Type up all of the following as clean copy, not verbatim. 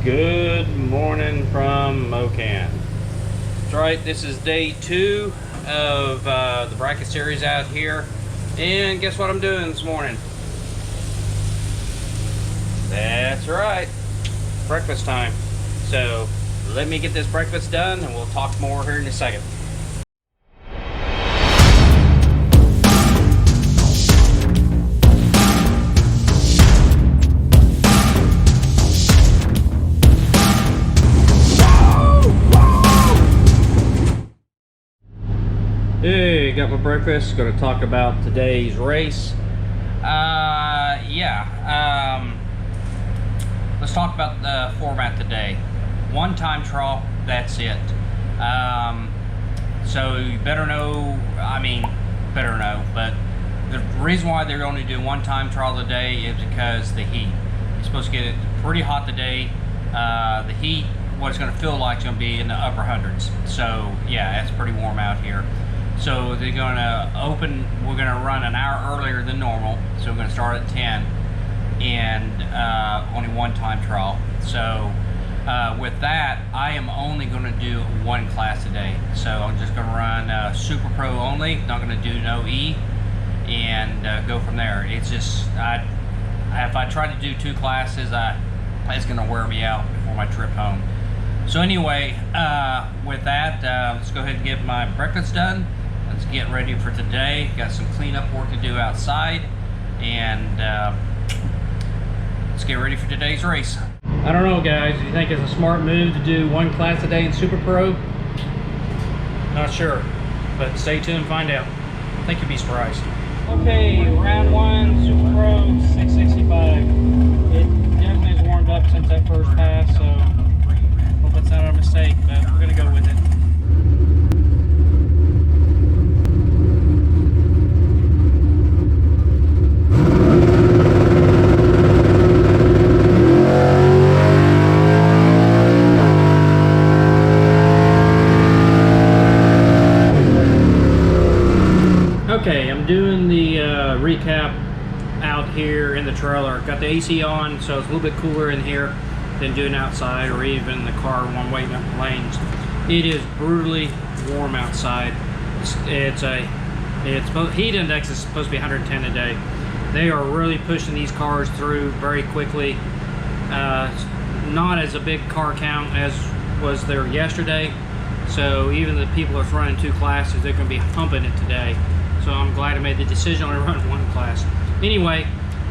Good morning from Mokan. That's right, this is day 2 of the bracket series out here. And guess what I'm doing this morning? That's right, breakfast time. So let me get this breakfast done and we'll talk more here in a second. Hey, got my breakfast. Going to talk about today's race. Let's talk about the format today. One time trial, that's it. So you better know, but the reason why they're only doing one time trial today is because the heat. You're supposed to get it pretty hot today. The heat, what it's going to feel like is going to be in the upper hundreds. So yeah, it's pretty warm out here. So they're going to open, we're going to run an hour earlier than normal. So we're going to start at 10 and only one time trial. So with that, I am only going to do one class today. So I'm just going to run Super Pro only, not going to do no E, and go from there. It's just, if I try to do 2 classes, it's going to wear me out before my trip home. So anyway, with that, let's go ahead and get my breakfast done. Let's get ready for today. Got some cleanup work to do outside, and let's get ready for today's race. I don't know, guys. Do you think it's a smart move to do one class a day in Super Pro? Not sure, but stay tuned and find out. I think you'll be surprised. Okay, round 1, Super Pro 665. It definitely has warmed up since that first pass, so hope that's not a mistake, but we're gonna go with it. Okay, I'm doing the recap out here in the trailer. Got the AC on, so it's a little bit cooler in here than doing outside or even the car when I'm waiting up the lanes. It is brutally warm outside. Heat index is supposed to be 110 a day. They are really pushing these cars through very quickly. Not as a big car count as was there yesterday. So even the people that's running 2 classes, they're going to be humping it today. So I'm glad I made the decision on running 1 class. Anyway,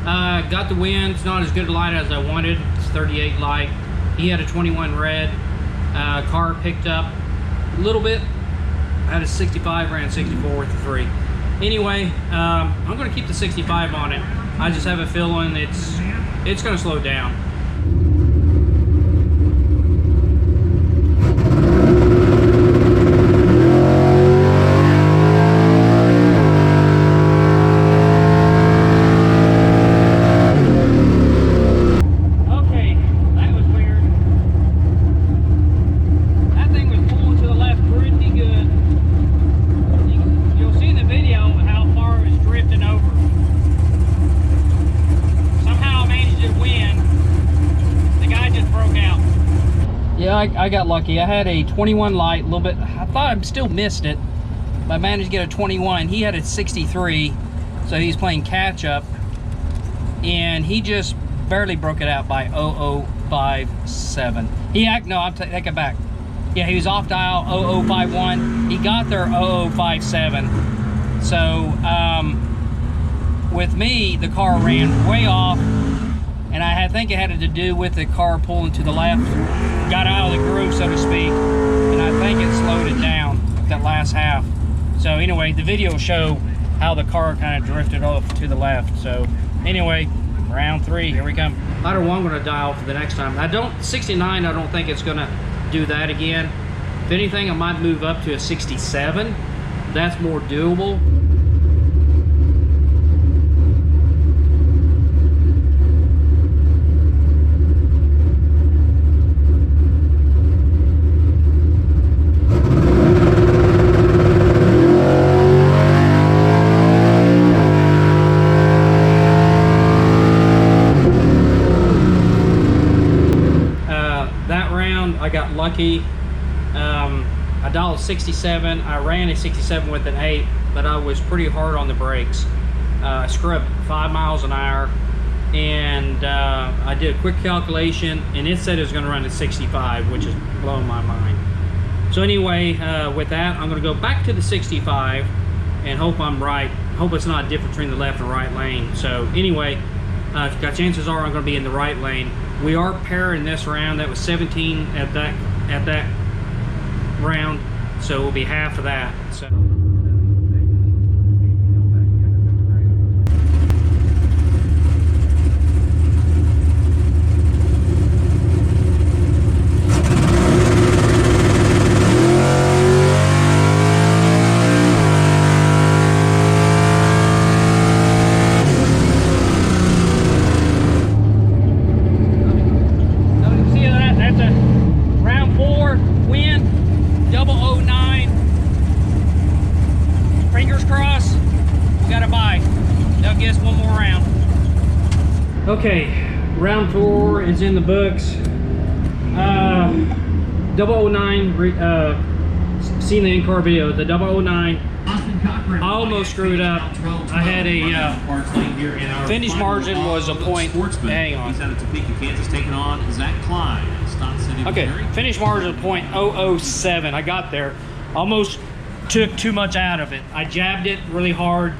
got the win. It's not as good a light as I wanted. It's 38 light. He had a 21 red. Car picked up a little bit. I had a 65, ran 64 with the 3. Anyway, I'm going to keep the 65 on it. I just have a feeling it's going to slow down. I got lucky. I had a 21 light, a little bit. I thought I still missed it, but I managed to get a 21. He had a 63, so he's playing catch up, and he just barely broke it out by 0057. No, I'm take it back. Yeah, he was off dial 0051. He got there 0057. So with me, the car ran way off. And I think it had to do with the car pulling to the left, got out of the groove, so to speak, and I think it slowed it down that last half. So anyway, the video will show how the car kind of drifted off to the left. So anyway, round 3, here we come. Ladder 1 I'm going to dial for the next time. 69, I don't think it's going to do that again. If anything, I might move up to a 67. That's more doable. round, I got lucky. I dialed 67. I ran a 67 with an 8, but I was pretty hard on the brakes. I scrubbed 5 miles an hour, and I did a quick calculation, and it said it was going to run at 65, which is blowing my mind. So anyway, with that, I'm going to go back to the 65 and hope I'm right. Hope it's not different between the left and right lane. So anyway, chances are I'm going to be in the right lane. We are pairing this round. That was 17 at that round, so it will be half of that. So. Okay, round 4 is in the books. 009, seen the in-car video, the 009. I almost screwed up. I had a finish margin was a point. Hang on. Okay, finish margin of .007. I got there. Almost took too much out of it. I jabbed it really hard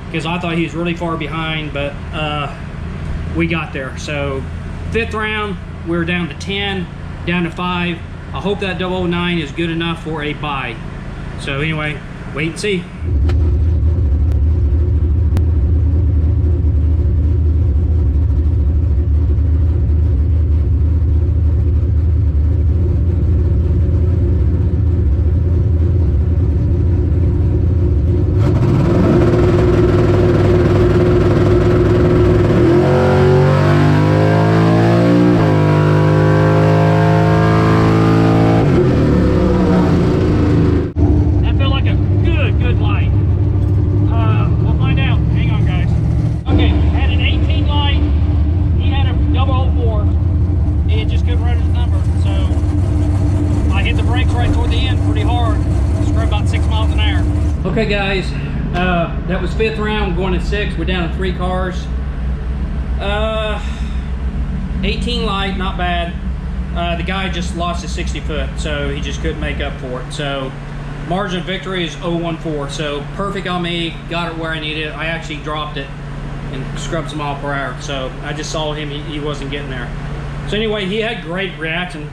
because I thought he was really far behind, but we got there. So 5th round, we're down to 10, down to 5. I hope that 009 is good enough for a buy. So anyway, wait and see. Okay guys, that was 5th round, going to 6. We're down to 3 cars. 18 light, not bad. The guy just lost his 60 foot, so he just couldn't make up for it. So margin of victory is 0.14, so perfect on me. Got it where I needed it. I actually dropped it and scrubbed some mile per hour, so I just saw him, he wasn't getting there. So anyway, he had great reaction.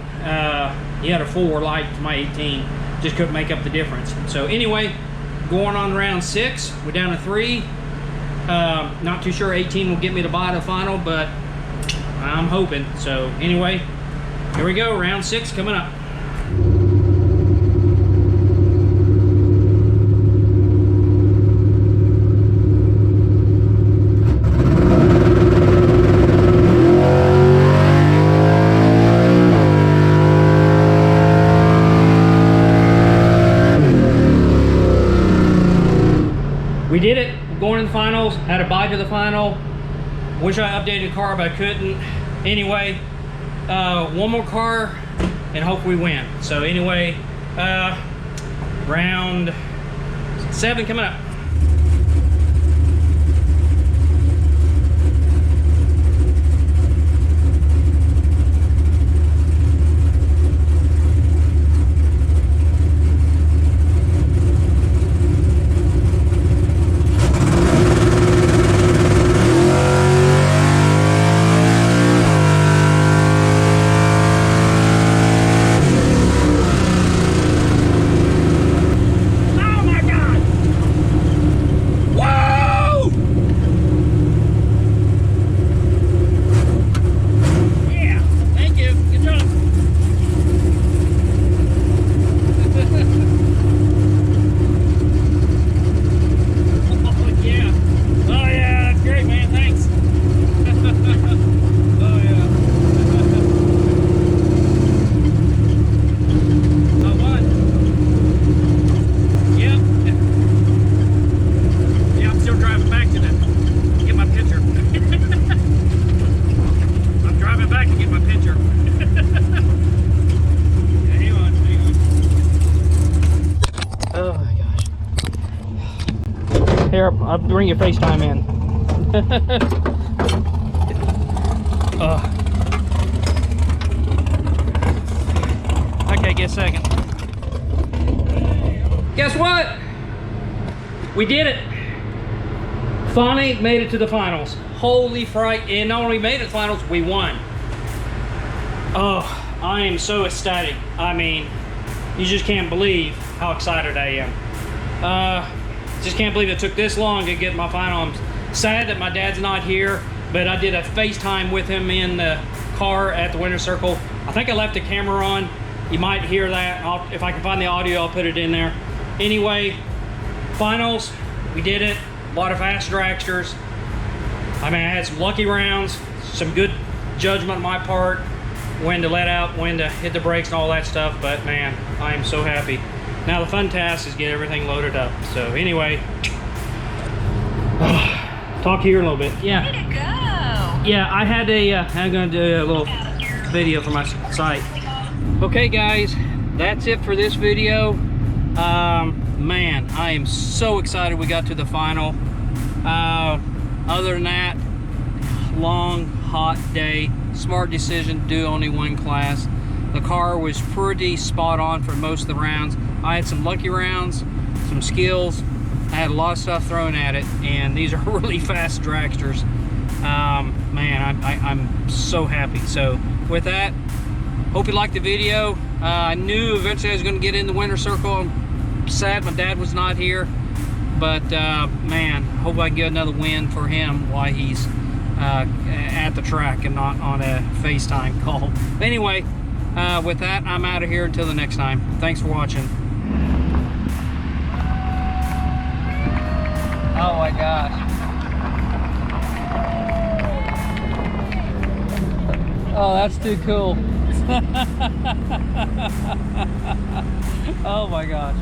He had a 4 light to my 18, just couldn't make up the difference. So anyway, going on round 6, we're down to 3. Not too sure 18 will get me to buy the final, but I'm hoping. So anyway, here we go, round 6 coming up. We did it, going to the finals, had a bye to the final. Wish I updated the car, but I couldn't. Anyway, one more car and hope we win. So anyway, round 7 coming up. Here, I'll bring your FaceTime in. Okay, get a second. Guess what? We did it. Finally made it to the finals. Holy fright. And not only made it to the finals, we won. Oh, I am so ecstatic. I mean, you just can't believe how excited I am. Just can't believe it took this long to get my final. I'm sad that my dad's not here, but I did a FaceTime with him in the car at the winner's circle. I think I left the camera on. You might hear that. If I can find the audio, I'll put it in there. Anyway, finals, we did it. A lot of fast dragsters. I mean, I had some lucky rounds, some good judgment on my part, when to let out, when to hit the brakes and all that stuff, but man, I am so happy. Now the fun task is get everything loaded up. So anyway, talk to you in a little bit. Yeah. Way to go. Yeah, I had a, I'm gonna do a little video for my site. Okay guys, that's it for this video. Man, I am so excited we got to the final. Other than that, long, hot day. Smart decision to do only one class. The car was pretty spot on for most of the rounds. I had some lucky rounds, some skills. I had a lot of stuff thrown at it, and these are really fast dragsters. Man, I'm so happy. So with that, hope you liked the video. I knew eventually I was going to get in the winner's circle. I'm sad my dad was not here, but man, hope I can get another win for him while he's at the track and not on a FaceTime call. Anyway, with that, I'm out of here until the next time. Thanks for watching. Oh my gosh. Oh, that's too cool. Oh my gosh.